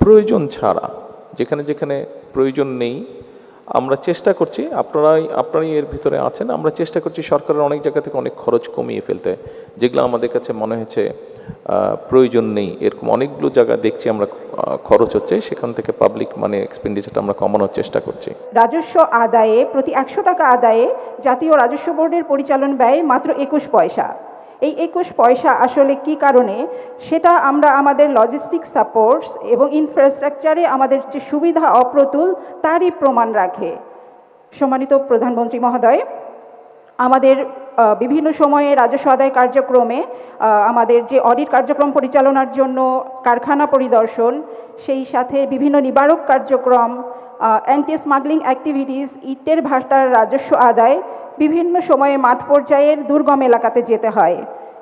প্রয়োজন ছাড়া যেখানে যেখানে প্রয়োজন নেই আমরা চেষ্টা করছি, আপনারাই এর ভিতরে আছেন, আমরা চেষ্টা করছি সরকারের অনেক জায়গা থেকে অনেক খরচ কমিয়ে ফেলতে, যেগুলো আমাদের কাছে মনে হয়েছে প্রয়োজন নেই। এরকম অনেকগুলো জায়গা দেখছি আমরা খরচ হচ্ছে, সেখান থেকে পাবলিক মানে এক্সপেন্ডিচারটা আমরা কমানোর চেষ্টা করছি। রাজস্ব আদায়ে প্রতি 100 টাকা আদায়ে জাতীয় রাজস্ব বোর্ডের পরিচালন ব্যয় মাত্র 21 পয়সা। এই 21 পয়সা আসলে কি কারণে, সেটা আমরা আমাদের লজিস্টিক সাপোর্টস এবং ইনফ্রাস্ট্রাকচারে আমাদের যে সুবিধা অপ্রতুল তারই প্রমাণ রাখে। সম্মানিত প্রধানমন্ত্রী মহোদয়, আমাদের বিভিন্ন সময়ে রাজস্ব আদায় কার্যক্রমে আমাদের যে অডিট কার্যক্রম পরিচালনার জন্য কারখানা পরিদর্শন, সেই সাথে বিভিন্ন নিবারক কার্যক্রম, অ্যান্টি স্মাগলিং অ্যাক্টিভিটিস, ইটের ভাটার রাজস্ব আদায় বিভিন্ন সময়ে মাঠ পর্যায়ের দুর্গম এলাকাতে যেতে হয়।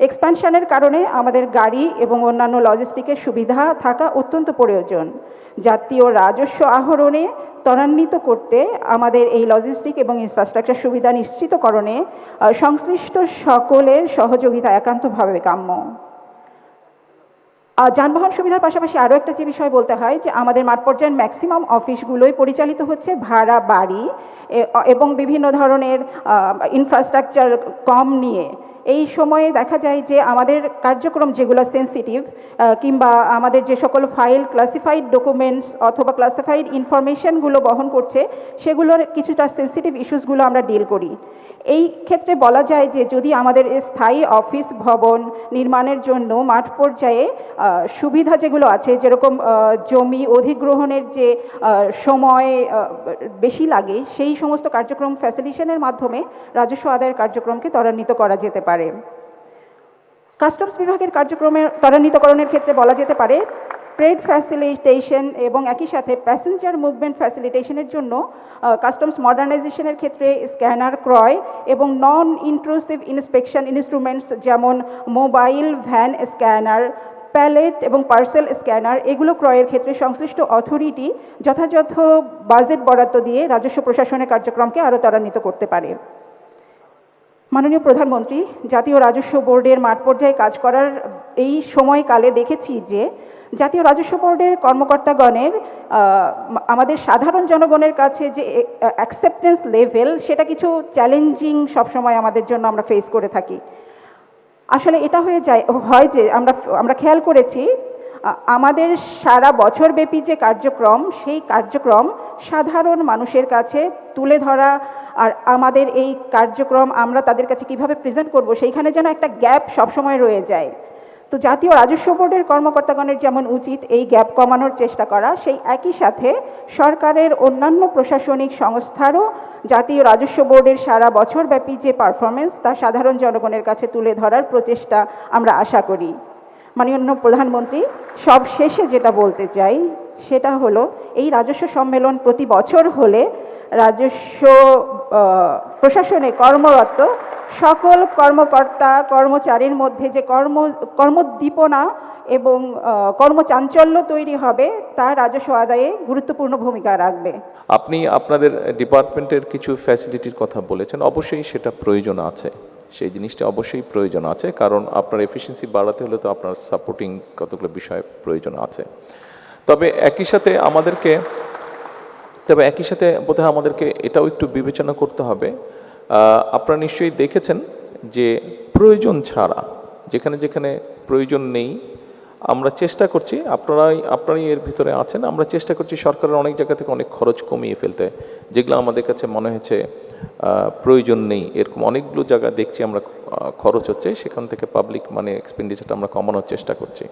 এক্সপ্যানশনের কারণে আমাদের গাড়ি এবং অন্যান্য লজিস্টিকের সুবিধা থাকা অত্যন্ত প্রয়োজন। জাতীয় রাজস্ব আহরণে ত্বরান্বিত করতে আমাদের এই লজিস্টিক এবং ইনফ্রাস্ট্রাকচার সুবিধা নিশ্চিতকরণে সংশ্লিষ্ট সকলের সহযোগিতা একান্তভাবে কাম্য। যানবাহন সুবিধার পাশাপাশি আরও একটা যে বিষয় বলতে হয় যে আমাদের মাঠ পর্যায়ের ম্যাক্সিমাম অফিসগুলোই পরিচালিত হচ্ছে ভাড়া বাড়ি এবং বিভিন্ন ধরনের ইনফ্রাস্ট্রাকচার কম নিয়ে। এই সময়ে দেখা যায় যে আমাদের কার্যক্রম যেগুলো সেন্সিটিভ কিংবা আমাদের যে সকল ফাইল ক্লাসিফাইড ডকুমেন্টস অথবা ক্লাসিফাইড ইনফরমেশনগুলো বহন করছে, সেগুলোর কিছুটা সেন্সিটিভ ইস্যুসগুলো আমরা ডিল করি। এই ক্ষেত্রে বলা যায় যে যদি আমাদের স্থায়ী অফিস ভবন নির্মাণের জন্য মাঠ পর্যায়ে সুবিধা যেগুলো আছে, যেরকম জমি অধিগ্রহণের যে সময় বেশি লাগে, সেই সমস্ত কার্যক্রম ফ্যাসিলিটেশনের মাধ্যমে রাজস্ব আদায়ের কার্যক্রমকে ত্বরান্বিত করা যেতে পারে। কাস্টমস বিভাগের কার্যক্রমের ত্বরান্বিতকরণের ক্ষেত্রে বলা যেতে পারে ট্রেড ফ্যাসিলিটেশন এবং একই সাথে প্যাসেঞ্জার মুভমেন্ট ফ্যাসিলিটেশনের জন্য কাস্টমস মডার্নাইজেশনের ক্ষেত্রে স্ক্যানার ক্রয় এবং নন ইন্ট্রুসিভ ইন্সপেকশন ইনস্ট্রুমেন্টস যেমন মোবাইল ভ্যান স্ক্যানার, প্যালেট এবং পার্সেল স্ক্যানার, এগুলো ক্রয়ের ক্ষেত্রে সংশ্লিষ্ট অথরিটি যথাযথ বাজেট বরাদ্দ দিয়ে রাজস্ব প্রশাসনের কার্যক্রমকে আরও ত্বরান্বিত করতে পারে। মাননীয় প্রধানমন্ত্রী, জাতীয় রাজস্ব বোর্ডের মাঠ পর্যায়ে কাজ করার এই সময়কালে দেখেছি যে জাতীয় রাজস্ব বোর্ডের কর্মকর্তাগণের আমাদের সাধারণ জনগণের কাছে যে অ্যাকসেপ্টেন্স লেভেল, সেটা কিছু চ্যালেঞ্জিং সবসময় আমাদের জন্য আমরা ফেস করে থাকি। আসলে এটা হয় যে আমরা খেয়াল করেছি আমাদের সারা বছরব্যাপী যে কার্যক্রম, সেই কার্যক্রম সাধারণ মানুষের কাছে তুলে ধরা আর আমাদের এই কার্যক্রম আমরা তাদের কাছে কিভাবে প্রেজেন্ট করব, সেইখানে যেন একটা গ্যাপ সবসময় রয়ে যায়। তো জাতীয় রাজস্ব বোর্ডের কর্মকর্তাগণের যেমন উচিত এই গ্যাপ কমানোর চেষ্টা করা, সেই একই সাথে সরকারের অন্যান্য প্রশাসনিক সংস্থারও জাতীয় রাজস্ব বোর্ডের সারা বছরব্যাপী যে পারফরমেন্স তা সাধারণ জনগণের কাছে তুলে ধরার প্রচেষ্টা আমরা আশা করি। মাননীয় প্রধানমন্ত্রী, সব শেষে যেটা বলতে চাই সেটা হলো এই রাজস্ব সম্মেলন প্রতি বছর হলে রাজস্ব প্রশাসনে কর্মরত সকল কর্মকর্তা কর্মচারীর মধ্যে যে কর্মোদ্দীপনা এবং কর্মচাঞ্চল্য তৈরি হবে, তা রাজস্ব আদায়ে গুরুত্বপূর্ণ ভূমিকা রাখবে। আপনি আপনাদের ডিপার্টমেন্টের কিছু ফ্যাসিলিটির কথা বলেছেন, অবশ্যই সেটা প্রয়োজন আছে, সেই জিনিসটা অবশ্যই প্রয়োজন আছে, কারণ আপনার এফিসিয়েন্সি বাড়াতে হলে তো আপনার সাপোর্টিং কতগুলো বিষয় প্রয়োজন আছে। তবে একই সাথে বোধহয় আমাদেরকে এটাও একটু বিবেচনা করতে হবে, আপনারা নিশ্চয়ই দেখেছেন যে প্রয়োজন ছাড়া যেখানে যেখানে প্রয়োজন নেই আমরা চেষ্টা করছি, আপনারাই এর ভিতরে আছেন, আমরা চেষ্টা করছি সরকারের অনেক জায়গা থেকে অনেক খরচ কমিয়ে ফেলতে, যেগুলো আমাদের কাছে মনে হয়েছে প্রয়োজন নেই। এরকম অনেকগুলো জায়গা দেখছি আমরা খরচ হচ্ছে, সেখান থেকে পাবলিক মানে এক্সপেন্ডিচারটা আমরা কমানোর চেষ্টা করছি।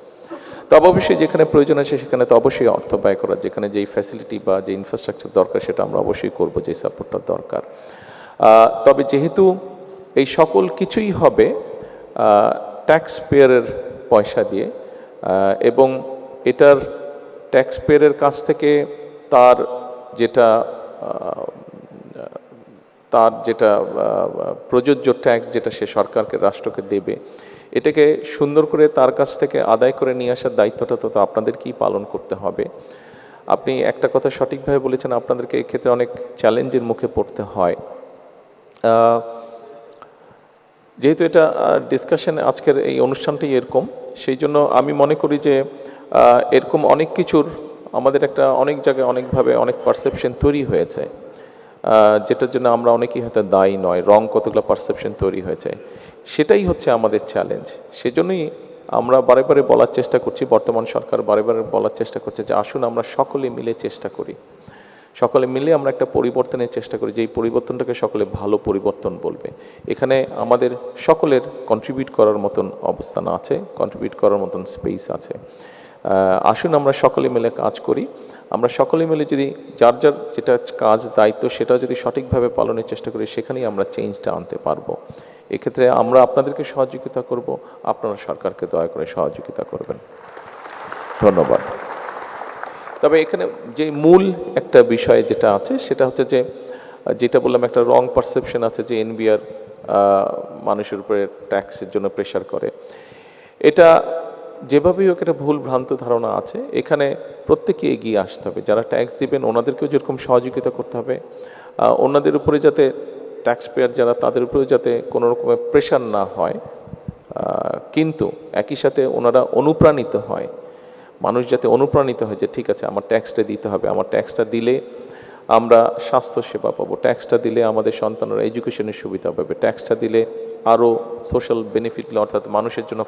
তবে অবশ্যই যেখানে প্রয়োজন আছে সেখানে তো অবশ্যই অর্থ ব্যয় করা, যেখানে যেই ফ্যাসিলিটি বা যে ইনফ্রাস্ট্রাকচার দরকার সেটা আমরা অবশ্যই করব, যে সাপোর্টটা দরকার। তবে যেহেতু এই সকল কিছুই হবে ট্যাক্স পেয়ারের পয়সা দিয়ে, এবং এটার ট্যাক্স পেয়ারের কাছ থেকে তার যেটা প্রযোজ্য ট্যাক্স যেটা সে সরকারকে রাষ্ট্রকে দেবে, এটাকে সুন্দর করে তার কাছ থেকে আদায় করে নিয়ে আসার দায়িত্বটা তো আপনাদেরকেই পালন করতে হবে। আপনি একটা কথা সঠিকভাবে বলেছেন, আপনাদেরকে এই ক্ষেত্রে অনেক চ্যালেঞ্জের মুখে পড়তে হয়। যেহেতু এটা ডিসকাশন, আজকের এই অনুষ্ঠানটাই এরকম, সেই জন্য আমি মনে করি যে এরকম অনেক কিছুর আমাদের একটা অনেক জায়গায় অনেকভাবে অনেক পারসেপশন তৈরি হয়েছে, যেটার জন্য আমরা অনেকেই হয়তো দায়ী নয়, রং কতগুলো পারসেপশন তৈরি হয়েছে, সেটাই হচ্ছে আমাদের চ্যালেঞ্জ। সেজন্যই আমরা বারে বারে বলার চেষ্টা করছি, বর্তমান সরকার বারে বারে বলার চেষ্টা করছে যে আসুন আমরা সকলে মিলে চেষ্টা করি, সকলে মিলে আমরা একটা পরিবর্তনের চেষ্টা করি, যে এই পরিবর্তনটাকে সকলে ভালো পরিবর্তন বলবে। এখানে আমাদের সকলের কন্ট্রিবিউট করার মতন অবস্থান আছে, কন্ট্রিবিউট করার মতন স্পেস আছে। আসুন আমরা সকলে মিলে কাজ করি। আমরা সকলে মিলে যদি যার যার যেটা কাজ দায়িত্ব সেটা যদি সঠিকভাবে পালনের চেষ্টা করি, সেখানেই আমরা চেঞ্জটা আনতে পারবো। এক্ষেত্রে আমরা আপনাদেরকে সহযোগিতা করব, আপনারা সরকারকে দয়া করে সহযোগিতা করবেন। ধন্যবাদ। তবে এখানে যে মূল একটা বিষয় যেটা আছে সেটা হচ্ছে যে, যেটা বললাম একটা রং পারসেপশন আছে যে এনবিআর মানুষের উপরে ট্যাক্সের জন্য প্রেশার করে, এটা যেভাবেই হোক একটা ভুল ভ্রান্ত ধারণা আছে। এখানে প্রত্যেকে এগিয়ে আসতে হবে, যারা ট্যাক্স দিবেন ওনাদেরকেও যেরকম সহযোগিতা করতে হবে, ওনাদের উপরে যাতে ট্যাক্স পেয়ার যারা তাদের উপরেও যাতে কোনো রকমের প্রেশার না হয়, কিন্তু একই সাথে ওনারা অনুপ্রাণিত হয়, মানুষ যাতে অনুপ্রাণিত হয় যে ঠিক আছে আমার ট্যাক্সটা দিতে হবে, আমার ট্যাক্সটা দিলে আমরা স্বাস্থ্য সেবা পাবো, ট্যাক্সটা দিলে আমাদের সন্তানরা এডুকেশনের সুবিধা পাবে, ট্যাক্সটা দিলে আরও সোশ্যাল বেনিফিট, অর্থাৎ মানুষের জন্য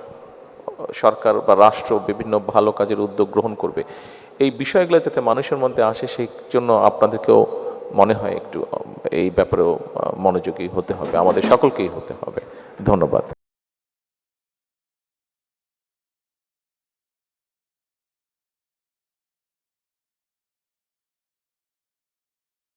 সরকার বা রাষ্ট্র বিভিন্ন ভালো কাজের উদ্যোগ গ্রহণ করবে। এই বিষয়গুলো যাতে মানুষের মধ্যে আসে সেই জন্য আপনাদেরকেও মনে হয় একটু এই ব্যাপারেও মনোযোগী হতে হবে, আমাদের সকলকেই হতে হবে। ধন্যবাদ।